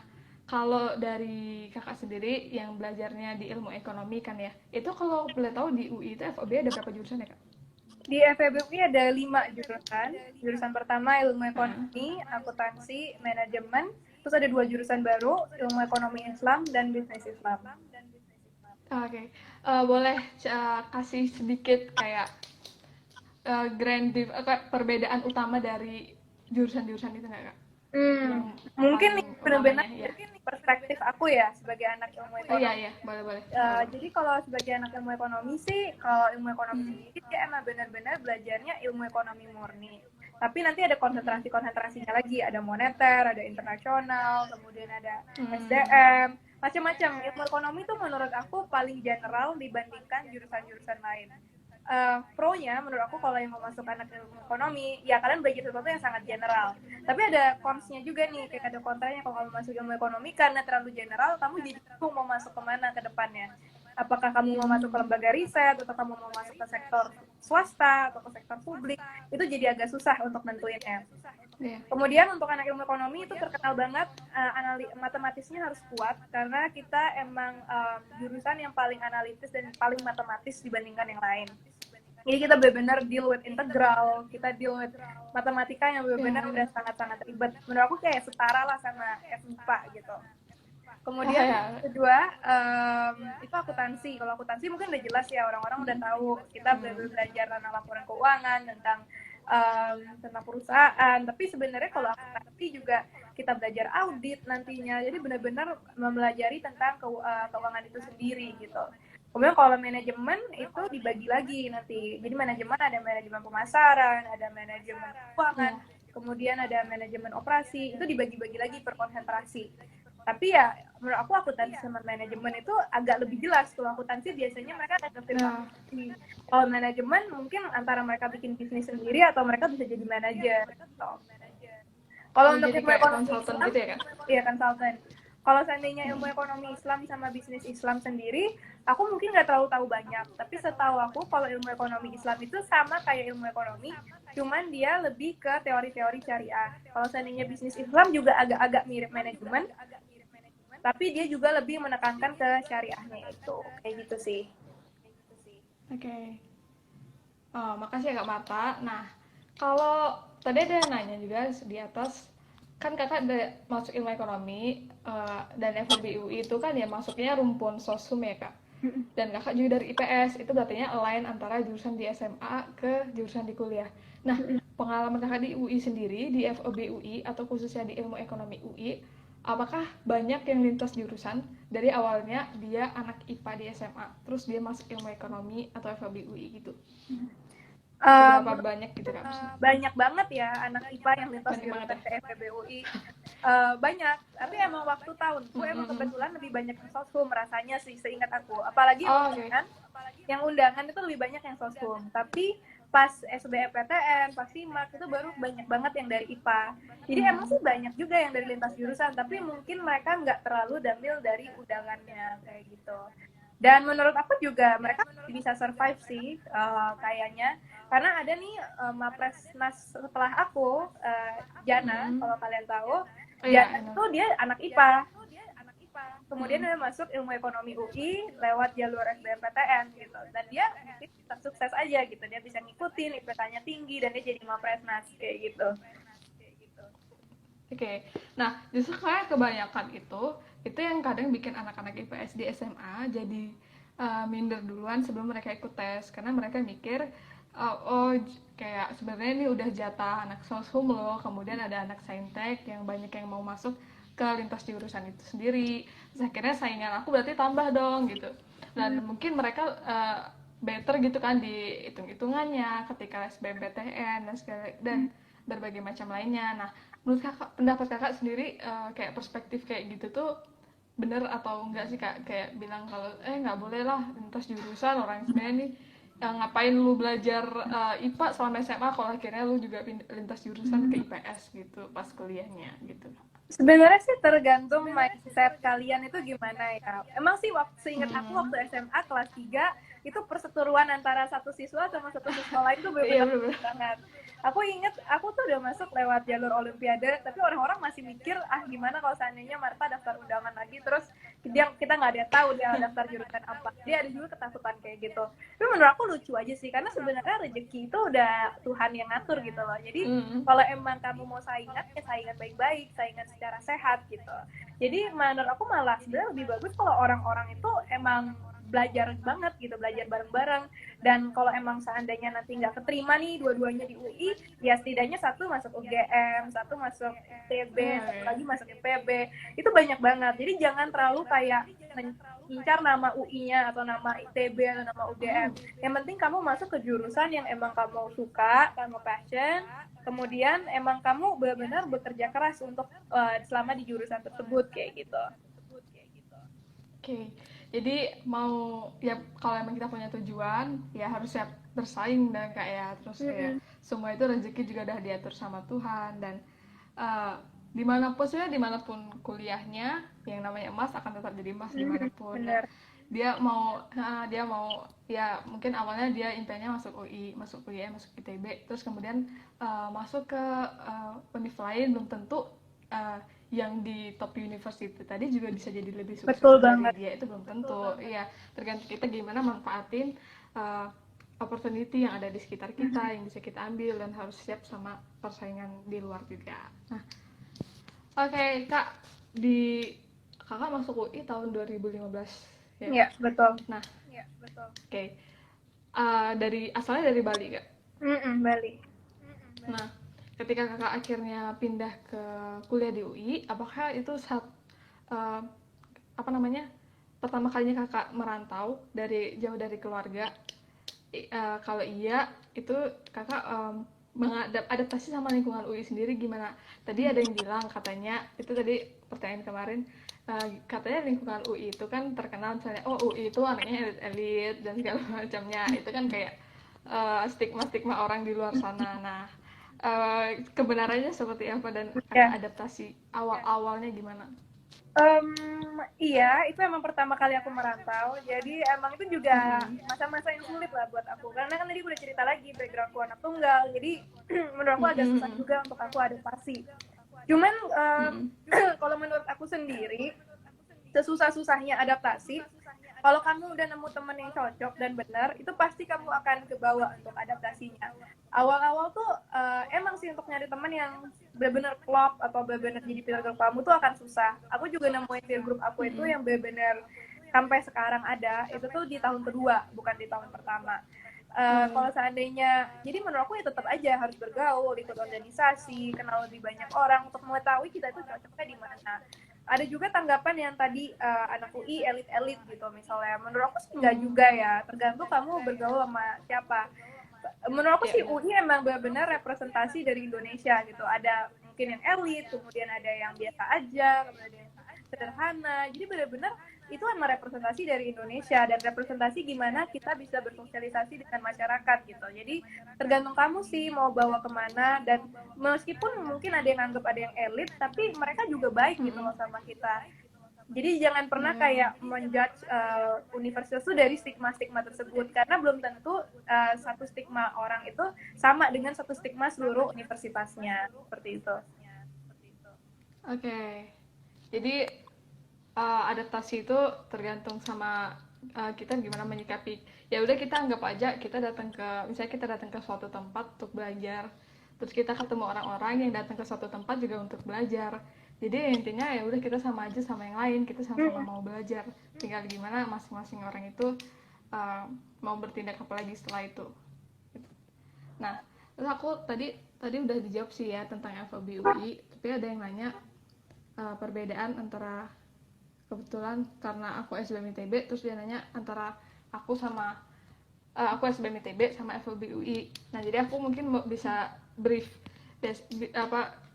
A: kalau dari kakak sendiri yang belajarnya di ilmu ekonomi kan ya, itu kalau boleh tahu di UI itu FOB ada berapa jurusan ya kak?
B: Di FEB UI ada 5 jurusan. Jurusan pertama ilmu ekonomi, akuntansi, manajemen. Terus ada 2 jurusan baru, ilmu ekonomi Islam dan bisnis Islam.
A: Oke. Boleh kasih sedikit kayak perbedaan utama dari jurusan-jurusan itu nggak kak?
B: Mungkin nih benar-benar
A: ya.
B: perspektif aku ya sebagai anak ilmu ekonomi.
A: Iya, boleh.
B: Jadi kalau sebagai anak ilmu ekonomi sih, kalau ilmu ekonomi sendiri dia emang benar-benar belajarnya ilmu ekonomi murni. Tapi nanti ada konsentrasinya lagi, ada moneter, ada internasional, kemudian ada SDM, macam-macam. Ilmu ekonomi itu menurut aku paling general dibandingkan jurusan-jurusan lain. Pro-nya menurut aku kalau yang mau masuk anak ilmu ekonomi, ya kalian belajar sesuatu yang sangat general. Tapi ada cons-nya juga nih, kayak ada kontranya kalau kamu masuk ilmu ekonomi karena terlalu general, kamu jadi bingung mau masuk kemana ke depannya. Apakah kamu mau masuk ke lembaga riset, atau kamu mau masuk ke sektor swasta, atau ke sektor publik, itu jadi agak susah untuk nentuinnya. Kemudian untuk anak ilmu ekonomi itu terkenal banget, matematisnya harus kuat, karena kita emang jurusan yang paling analitis dan paling matematis dibandingkan yang lain. Jadi kita benar-benar deal with integral, kita deal with matematika yang benar-benar udah sangat-sangat ribet. Menurut aku kayak setara lah sama FMIPA gitu. Kemudian kedua, itu akuntansi. Kalau akuntansi mungkin udah jelas ya, orang-orang udah tahu. Kita belajar tentang laporan keuangan, tentang perusahaan. Tapi sebenarnya kalau akuntansi juga kita belajar audit nantinya. Jadi benar-benar mempelajari tentang keuangan itu sendiri gitu. Kemudian kalau manajemen itu dibagi lagi nanti. Jadi manajemen ada manajemen pemasaran, ada manajemen keuangan, kemudian ada manajemen operasi. Itu dibagi-bagi lagi per konsentrasi. Tapi ya menurut aku akuntansi sama manajemen itu agak lebih jelas. Kalau akuntansi biasanya mereka ada filsafat. Kalau manajemen mungkin antara mereka bikin bisnis sendiri atau mereka bisa jadi manajer. Kalau untuk ilmu ekonomi Islam, gitu ya kan? Iya, konsultan. Kalau seandainya ilmu ekonomi Islam sama bisnis Islam sendiri, aku mungkin nggak terlalu tahu banyak. Tapi setahu aku, kalau ilmu ekonomi Islam itu sama kayak ilmu ekonomi, cuman dia lebih ke teori-teori syariah. Kalau seandainya bisnis Islam juga agak-agak mirip manajemen, tapi dia juga lebih menekankan ke syariahnya itu. Kayak gitu sih.
A: Oke. Makasih ya Kak Marta. Nah, kalau tadi ada yang nanya juga di atas, kan kakak masuk ilmu ekonomi dan FEB UI itu kan ya masuknya rumpun sosum ya kak, dan kakak juga dari IPS, itu berarti align antara jurusan di SMA ke jurusan di kuliah. Nah, pengalaman kakak di UI sendiri, di FEB UI atau khususnya di ilmu ekonomi UI, apakah banyak yang lintas jurusan dari awalnya dia anak IPA di SMA terus dia masuk ilmu ekonomi atau FEB UI gitu? Berapa banyak gitu kak?
B: Banyak banget ya anak IPA yang lintas jurusan ke FEB UI. Banyak, tapi emang waktu tahunku emang kebetulan lebih banyak yang soshum rasanya sih, seingat aku. Apalagi yang undangan itu lebih banyak yang soshum. Tapi pas SBMPTN, pas SIMAK itu baru banyak banget yang dari IPA. Jadi emang sih banyak juga yang dari lintas jurusan, tapi mungkin mereka nggak terlalu dambil dari undangannya kayak gitu. Dan menurut aku juga mereka bisa survive sih kayaknya, karena ada nih Mapresnas setelah aku, Jana, kalau kalian tahu, Jana itu dia anak IPA, kemudian dia masuk ilmu ekonomi UI lewat jalur SBMPTN gitu, dan dia bisa sukses aja gitu, dia bisa ngikutin, IPK-nya tinggi, dan dia jadi Mapresnas kayak gitu.
A: Oke. Nah, justru kayak kebanyakan itu yang kadang bikin anak-anak IPS di SMA jadi minder duluan sebelum mereka ikut tes, karena mereka mikir kayak sebenarnya ini udah jatah anak soshum loh, kemudian ada anak saintek yang banyak yang mau masuk ke lintas jurusan itu sendiri, terus akhirnya saingan aku berarti tambah dong gitu, dan mungkin mereka better gitu kan di hitung-hitungannya ketika SBMPTN dan berbagai macam lainnya. Nah, menurut kakak, pendapat kakak sendiri kayak perspektif kayak gitu tuh bener atau enggak sih kak? Kayak bilang kalau nggak boleh lah lintas jurusan, orang sebenarnya nih ngapain lu belajar IPA selama SMA kalau akhirnya lu juga lintas jurusan ke IPS gitu pas kuliahnya gitu.
B: Sebenarnya sih tergantung mindset kalian itu gimana ya. Emang sih waktu seingat aku waktu SMA kelas 3 itu perseteruan antara satu siswa sama satu siswa lain tuh
A: Iya
B: benar-benar
A: bener-bener.
B: banget. Aku inget aku tuh udah masuk lewat jalur olimpiade, tapi orang-orang masih mikir gimana kalau seandainya Marta daftar undangan lagi terus kita nggak ada tahu dia daftar jurusan apa. Dia ada juga ketakutan kayak gitu. Tapi menurut aku lucu aja sih karena sebenarnya rezeki itu udah Tuhan yang ngatur gitu loh. Jadi kalau emang kamu mau saingan ya saingan baik-baik, saingan secara sehat gitu. Jadi menurut aku malah sebenarnya lebih bagus kalau orang-orang itu emang belajar banget gitu, belajar bareng-bareng. Dan kalau emang seandainya nanti nggak keterima nih dua-duanya di UI, ya setidaknya satu masuk UGM, satu masuk ITB, satu lagi masuk IPB. Itu banyak banget. Jadi jangan terlalu kayak mengincar nama UI-nya atau nama ITB atau nama UGM. Yang penting kamu masuk ke jurusan yang emang kamu suka, kamu passion, kemudian emang kamu benar-benar bekerja keras untuk selama di jurusan tersebut kayak gitu.
A: Oke, jadi mau ya kalau emang kita punya tujuan ya harus siap bersaing dan kayak terus kayak semua itu rezeki juga udah diatur sama Tuhan dan eh, dimanapun sebenarnya dimanapun kuliahnya yang namanya emas akan tetap jadi emas dimanapun dan
B: Bener.
A: dia mau ya mungkin awalnya dia impiannya masuk UI masuk UGM masuk ITB terus kemudian masuk ke univ lain belum tentu eh, yang di top university tadi juga bisa jadi lebih sukses
B: Betul
A: dari
B: banget.
A: dia itu belum tentu iya tergantung kita gimana manfaatin uh, opportunity yang ada di sekitar kita yang bisa kita ambil dan harus siap sama persaingan di luar juga. Nah, oke, Kak, di Kakak masuk UI tahun 2015 ya.
B: Iya, betul.
A: Nah, oke. Dari asalnya dari Bali, Kak.
B: Bali.
A: Nah, ketika Kakak akhirnya pindah ke kuliah di UI, apakah itu uh, apa namanya? Pertama kalinya Kakak merantau dari jauh dari keluarga? Kalau iya, itu Kakak mengadaptasi sama lingkungan UI sendiri gimana? Tadi ada yang bilang katanya itu tadi pertanyaan kemarin katanya lingkungan UI itu kan terkenal misalnya oh UI itu anaknya elit-elit dan segala macamnya itu kan kayak stigma-stigma orang di luar sana. Nah, kebenarannya seperti apa dan Kakak
B: Ya.
A: adaptasi awal-awalnya gimana?
B: Iya, itu emang pertama kali aku merantau. Jadi emang itu juga masa-masa yang sulit lah buat aku. Karena kan tadi udah cerita lagi backgroundku anak tunggal. Jadi menurut aku agak susah juga untuk aku adaptasi. Cuman kalau menurut aku sendiri, sesusah-susahnya adaptasi, kalau kamu udah nemu temen yang cocok dan benar, itu pasti kamu akan ke bawah untuk adaptasinya. Awal-awal tuh emang sih untuk nyari temen yang benar-benar klop atau benar-benar jadi peer group kamu tuh akan susah. Aku juga nemuin peer group aku itu yang benar-benar sampai sekarang ada, itu tuh di tahun kedua, bukan di tahun pertama. Kalau seandainya, jadi menurut aku ya tetap aja harus bergaul, ikut organisasi, kenal lebih banyak orang untuk mengetahui kita itu cocoknya di mana. Ada juga tanggapan yang tadi anak UI elit-elit gitu misalnya. Menurut aku sih enggak juga ya, tergantung kamu bergaul sama siapa. Menurut aku
A: Ya
B: sih
A: benar.
B: UI emang benar-benar representasi dari Indonesia gitu. Ada mungkin yang elit, kemudian ada yang biasa aja, kemudian ada yang sederhana. Jadi benar-benar itu emang representasi dari Indonesia dan representasi gimana kita bisa bersosialisasi dengan masyarakat gitu. Jadi tergantung kamu sih mau bawa kemana dan meskipun mungkin ada yang anggap ada yang elit, tapi mereka juga baik gitu loh sama kita. Jadi jangan pernah kayak menjudge universitas itu dari stigma-stigma tersebut karena belum tentu satu stigma orang itu sama dengan satu stigma seluruh universitasnya seperti itu.
A: Oke. Jadi adaptasi itu tergantung sama kita gimana menyikapi. Ya udah kita anggap aja kita datang ke misalnya kita datang ke suatu tempat untuk belajar. Terus kita ketemu orang-orang yang datang ke suatu tempat juga untuk belajar. Jadi intinya ya udah kita sama aja sama yang lain, kita sama-sama mau belajar. Tinggal gimana masing-masing orang itu uh, mau bertindak apa lagi setelah itu. Nah, terus aku tadi tadi udah dijawab sih ya tentang FOB UI, tapi ada yang nanya perbedaan antara kebetulan karena aku SBM ITB terus dia nanya antara aku sama aku SBM ITB sama FOB UI. Nah, jadi aku mungkin bisa brief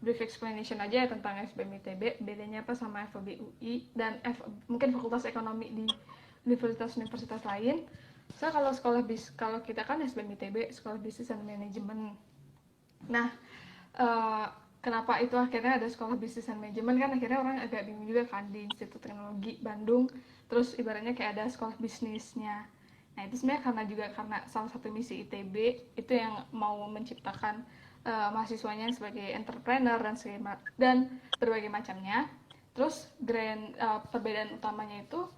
A: brief explanation aja ya tentang SBM ITB bedanya apa sama FOB UI dan mungkin fakultas ekonomi di universitas-universitas lain. So kalau kalau kita kan SBM ITB sekolah bisnis dan manajemen. Nah, kenapa itu akhirnya ada sekolah bisnis dan manajemen, kan akhirnya orang agak bingung juga kan di Institut Teknologi Bandung terus ibaratnya kayak ada sekolah bisnisnya. Nah itu sebenarnya karena salah satu misi ITB itu yang mau menciptakan mahasiswanya sebagai entrepreneur dan berbagai macamnya. Terus perbedaan utamanya itu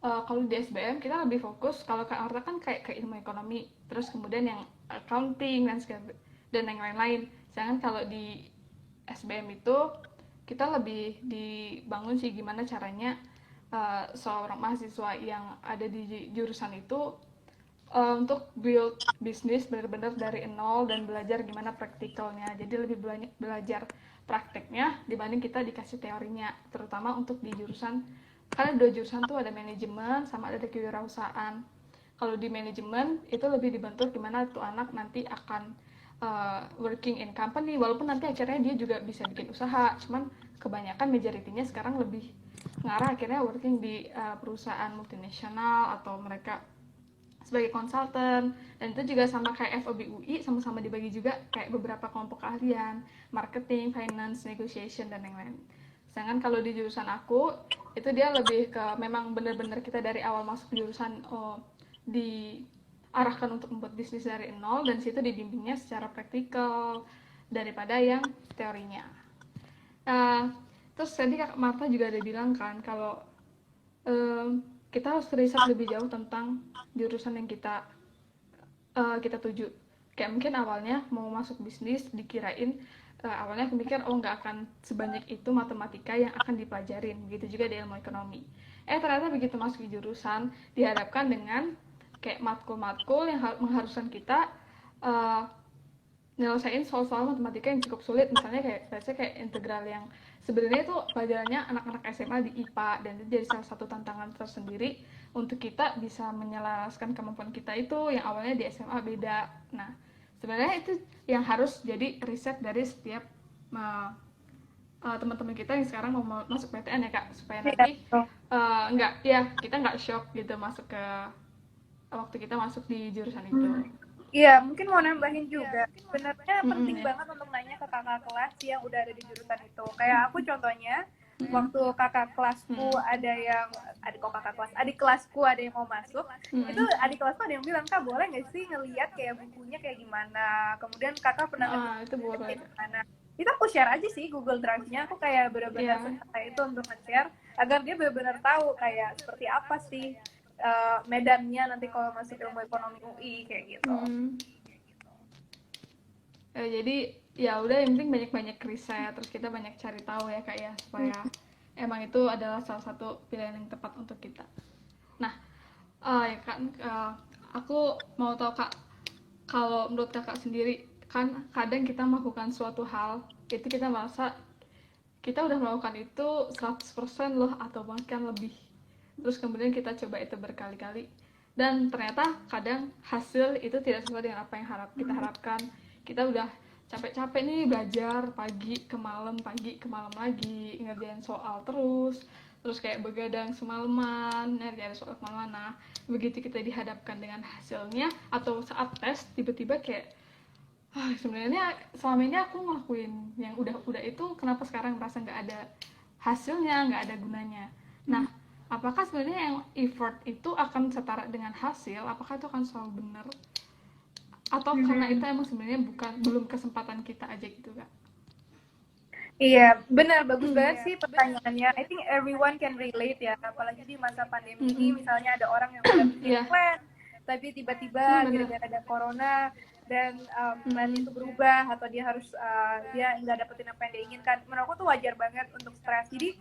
A: kalau di SBM kita lebih fokus, kalau ke Arta kan kayak ke ilmu ekonomi, terus kemudian yang accounting dan yang lain-lain. Sedangkan kalau di SBM itu kita lebih dibangun sih gimana caranya seorang mahasiswa yang ada di jurusan itu untuk build bisnis benar-benar dari nol dan belajar gimana praktikalnya. Jadi lebih belajar prakteknya dibanding kita dikasih teorinya, terutama untuk di jurusan, karena dua jurusan tuh ada manajemen sama ada kewirausahaan. Kalau di manajemen itu lebih dibentuk gimana tuh anak nanti akan working in company, walaupun nanti akhirnya dia juga bisa bikin usaha, cuman kebanyakan majoritinya sekarang lebih ngarah akhirnya working di perusahaan multinasional atau mereka sebagai konsultan. Dan itu juga sama kayak FOB UI, sama-sama dibagi juga kayak beberapa kelompok keahlian, marketing, finance, negotiation, dan yang lain. Sedangkan kalau di jurusan aku itu dia lebih ke memang benar-benar kita dari awal masuk jurusan diarahkan untuk membuat bisnis dari nol, dan situ dibimbingnya secara praktikal daripada yang teorinya. Terus tadi Kak Marta juga ada bilang kan kalau kita harus riset lebih jauh tentang jurusan yang kita tuju. Kayak mungkin awalnya mau masuk bisnis dikirain awalnya aku mikir nggak akan sebanyak itu matematika yang akan dipelajarin, begitu juga di ilmu ekonomi. Ternyata begitu masuk di jurusan dihadapkan dengan kayak matkul-matkul yang mengharuskan kita nyelesain soal-soal matematika yang cukup sulit, misalnya kayak integral yang sebenarnya itu pelajarannya anak-anak SMA di IPA, dan itu jadi salah satu tantangan tersendiri untuk kita bisa menyelaraskan kemampuan kita itu yang awalnya di SMA beda. Nah sebenarnya itu yang harus jadi riset dari setiap teman-teman kita yang sekarang mau masuk PTN ya Kak, supaya nanti kita nggak shock gitu masuk ke waktu kita masuk di jurusan itu.
B: Iya, mungkin mau nambahin juga. Sebenarnya penting banget untuk nanya ke kakak kelas yang udah ada di jurusan itu. Kayak aku contohnya, waktu kakak kelasku adik kelasku ada yang mau masuk, itu adik kelasku ada yang bilang, Kak boleh nggak sih ngeliat kayak bukunya kayak gimana? Kemudian kakak pernah
A: itu boleh.
B: Gimana? Itu aku share aja sih Google Drive-nya. Aku kayak benar-benar kayak itu untuk nge-share agar dia benar-benar tahu kayak seperti apa sih medannya nanti kalau masuk ilmu ekonomi UI kayak gitu.
A: Jadi ya udah, yang penting banyak-banyak riset, terus kita banyak cari tahu ya Kak ya, supaya emang itu adalah salah satu pilihan yang tepat untuk kita. Nah ya kan aku mau tahu Kak, kalau menurut Kakak sendiri kan kadang kita melakukan suatu hal itu kita merasa kita udah melakukan itu 100% loh atau bahkan lebih, terus kemudian kita coba itu berkali-kali dan ternyata kadang hasil itu tidak sesuai dengan apa yang kita harapkan. Kita udah capek-capek nih belajar pagi ke malam lagi, ngerjain soal terus kayak begadang semalaman ngerjain soal semalaman. Nah begitu kita dihadapkan dengan hasilnya atau saat tes tiba-tiba kayak sebenarnya selama ini aku ngelakuin yang udah itu, kenapa sekarang merasa nggak ada hasilnya, nggak ada gunanya. Nah apakah sebenarnya yang effort itu akan setara dengan hasil? Apakah itu akan selalu benar? Atau karena itu emang sebenarnya belum kesempatan kita aja gitu Kak?
B: Iya, benar, bagus banget sih pertanyaannya. I think everyone can relate ya, apalagi di masa pandemi ini. Misalnya ada orang yang udah bikin plan, tapi tiba-tiba gara-gara ada corona dan plan itu berubah atau dia harus dia nggak dapetin apa yang dia inginkan. Menurut aku tuh wajar banget untuk stres. Jadi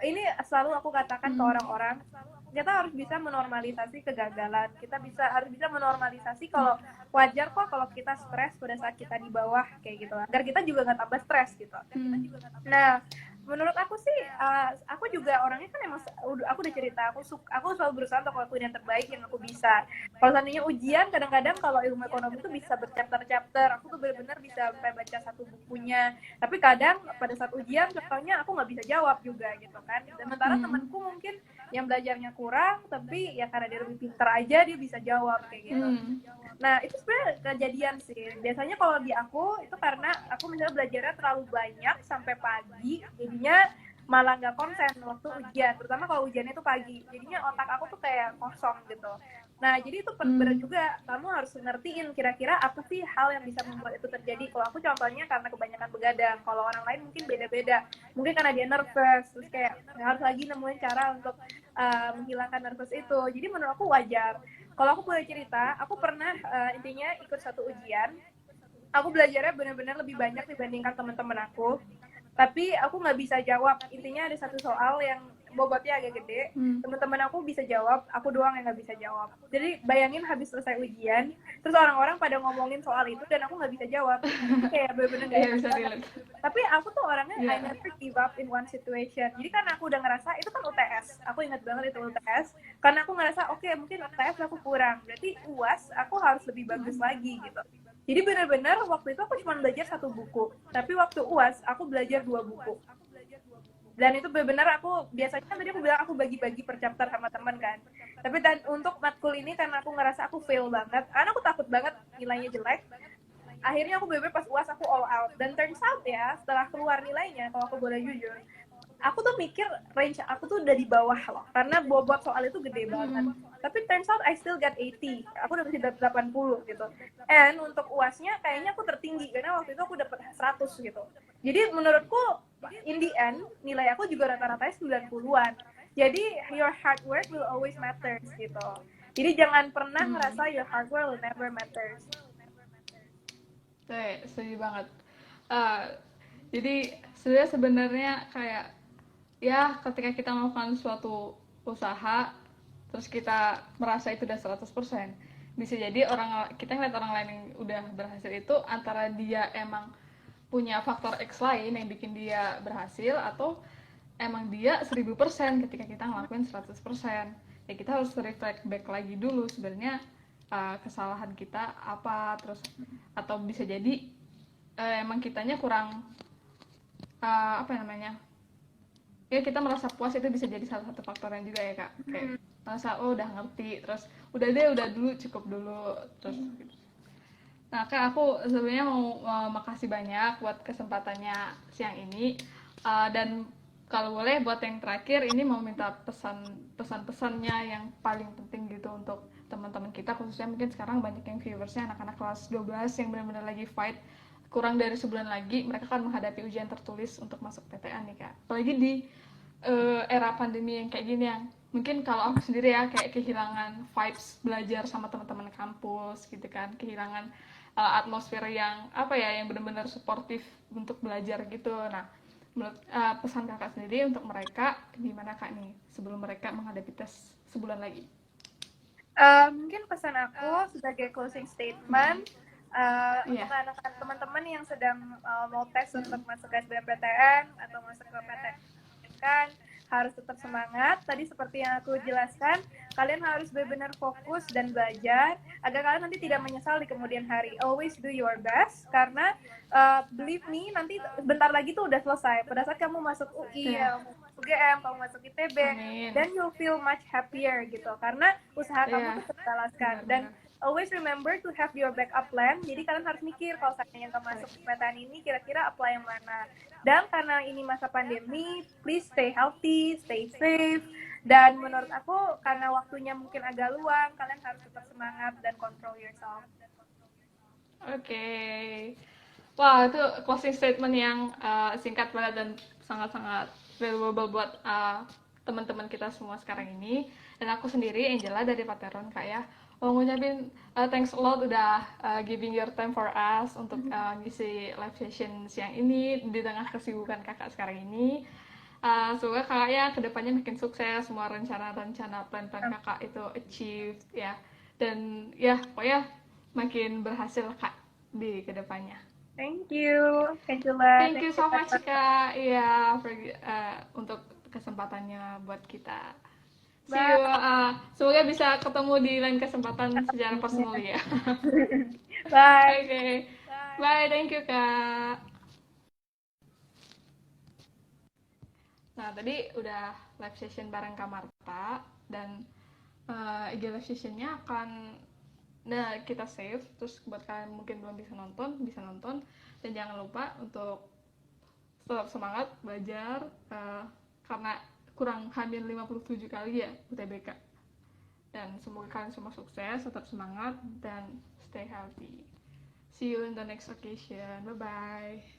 B: ini selalu aku katakan ke orang-orang, kita harus bisa menormalisasi kegagalan. Kita harus bisa menormalisasi kalau wajar kok kalau kita stres pada saat kita di bawah kayak gitu, agar kita juga nggak tambah stres gitu. Nah menurut aku sih aku juga orangnya kan emang aku udah cerita aku selalu berusaha untuk lakuin yang terbaik yang aku bisa. Kalau seandainya ujian, kadang-kadang kalau ilmu ekonomi itu bisa berchapter-chapter, aku tuh benar-benar bisa sampai baca satu bukunya, tapi kadang pada saat ujian contohnya aku nggak bisa jawab juga gitu kan. Sementara temanku mungkin yang belajarnya kurang tapi ya karena dia lebih pintar aja dia bisa jawab kayak gitu. Nah, itu sebenarnya kejadian sih. Biasanya kalau di aku itu karena aku misalnya belajarnya terlalu banyak sampai pagi, jadinya malah nggak konsen waktu ujian. Terutama kalau ujiannya itu pagi, jadinya otak aku tuh kayak kosong gitu. Nah, jadi itu berat juga. Kamu harus ngertiin kira-kira apa sih hal yang bisa membuat itu terjadi. Kalau aku contohnya karena kebanyakan begadang. Kalau orang lain mungkin beda-beda. Mungkin karena dia nervous, terus kayak harus lagi nemuin cara untuk menghilangkan nervous itu. Jadi menurut aku wajar. Kalau aku boleh cerita, aku pernah intinya ikut satu ujian. Aku belajarnya benar-benar lebih banyak dibandingkan teman-teman aku. Tapi aku nggak bisa jawab. Intinya ada satu soal yang bobotnya agak gede. Teman-teman aku bisa jawab, aku doang yang nggak bisa jawab. Jadi bayangin habis selesai ujian, terus orang-orang pada ngomongin soal itu dan aku nggak bisa jawab. Itu kayak benar-benar nggak
A: Iya,
B: enak
A: bisa
B: banget.
A: relate.
B: Tapi aku tuh orangnya I
A: Iya.
B: never give up in one situation. Jadi karena aku udah ngerasa itu kan UTS. Aku ingat banget itu UTS. Karena aku ngerasa oke, mungkin UTS aku kurang. Berarti UAS aku harus lebih bagus lagi gitu. Jadi benar-benar waktu itu aku cuma belajar satu buku. Tapi waktu UAS aku belajar 2 buku. Dan itu benar-benar aku biasanya tadi aku bilang aku bagi-bagi per chapter sama teman kan. Tapi dan untuk matkul ini karena aku ngerasa aku fail banget, karena aku takut banget nilainya jelek. Akhirnya aku bener-bener pas UAS aku all out. Dan turns out ya, setelah keluar nilainya, kalau aku boleh jujur, aku tuh mikir range aku tuh udah di bawah loh. Karena bobot soal itu gede banget. Tapi turns out I still got 80. Aku dapat 80 gitu. And untuk UASnya kayaknya aku tertinggi karena waktu itu aku dapat 100 gitu. Jadi menurutku in the end nilai aku juga rata-ratanya 90-an. Jadi your hard work will always matters gitu. Jadi jangan pernah ngerasa your hard work will never matters.
A: Setuju banget. Eh, jadi sebenarnya kayak ya ketika kita melakukan suatu usaha terus kita merasa itu udah 100%, bisa jadi kita ngeliat orang lain yang udah berhasil itu antara dia emang punya faktor X lain yang bikin dia berhasil atau emang dia 1000% ketika kita ngelakuin 100%. Ya kita harus reflect back lagi dulu sebenarnya kesalahan kita apa, terus atau bisa jadi emang kitanya kurang apa namanya, ya kita merasa puas, itu bisa jadi salah satu faktornya juga ya kak, kayak merasa oh udah ngerti, terus udah deh udah dulu cukup dulu terus gitu. Nah kak, aku sebenarnya mau makasih banyak buat kesempatannya siang ini. Dan kalau boleh buat yang terakhir ini mau minta pesan-pesannya yang paling penting gitu untuk teman-teman kita, khususnya mungkin sekarang banyak yang viewersnya anak-anak kelas 12 yang benar-benar lagi fight, kurang dari sebulan lagi mereka akan menghadapi ujian tertulis untuk masuk PTN nih kak, apalagi di era pandemi yang kayak gini, yang mungkin kalau aku sendiri ya kayak kehilangan vibes belajar sama teman-teman kampus gitu kan, kehilangan atmosfer yang apa ya, yang benar-benar suportif untuk belajar gitu. Nah menurut pesan kakak sendiri untuk mereka gimana kak nih sebelum mereka menghadapi tes sebulan lagi?
B: Mungkin pesan aku sebagai closing statement untuk
A: Iya.
B: anak-anak teman-teman yang sedang mau tes untuk masuk ke SBMPTN atau masuk ke PTN, kan harus tetap semangat. Tadi seperti yang aku jelaskan, kalian harus benar-benar fokus dan belajar agar kalian nanti tidak menyesal di kemudian hari. Always do your best karena believe me, nanti bentar lagi tuh udah selesai. Pada saat kamu masuk UI,
A: Iya.
B: UGM, kamu masuk ITB,
A: Amin.
B: then you'll feel much happier gitu karena usaha kamu
A: Iya,
B: tuh terbalaskan. Dan
A: benar-benar.
B: always remember to have your backup plan. Jadi kalian harus mikir kalau seandainya nggak masuk PTN ini kira-kira apply yang mana. Dan karena ini masa pandemi, please stay healthy, stay safe. Dan menurut aku karena waktunya mungkin agak luang, kalian harus tetap semangat dan control yourself.
A: Oke. Wah, itu closing statement yang singkat banget dan sangat-sangat valuable buat teman-teman kita semua sekarang ini. Dan aku sendiri, Angela dari Pateron kak ya, mau ngucapin thanks a lot udah giving your time for us untuk ngisi live session siang ini di tengah kesibukan kakak sekarang ini. Semoga kakaknya kedepannya makin sukses, semua rencana-rencana plan-plan kakak itu achieved ya. Dan ya pokoknya makin berhasil kak di kedepannya.
B: Thank you, Angela.
A: Thank you
B: Thank you,
A: so much
B: Tata.
A: kak, ya untuk kesempatannya buat kita. See you.
B: Bye.
A: Semoga bisa ketemu di lain kesempatan secara personal ya.
B: Bye.
A: Oke, bye. Thank you kak. Nah tadi udah live session bareng Kak Marta, dan IG live sessionnya akan Nah, kita save. Terus buat kalian mungkin belum bisa nonton. Dan jangan lupa untuk tetap semangat belajar, karena kurang hampir 57 kali ya UTBK. Dan semoga kalian semua sukses, tetap semangat, dan stay healthy. See you in the next occasion. Bye bye.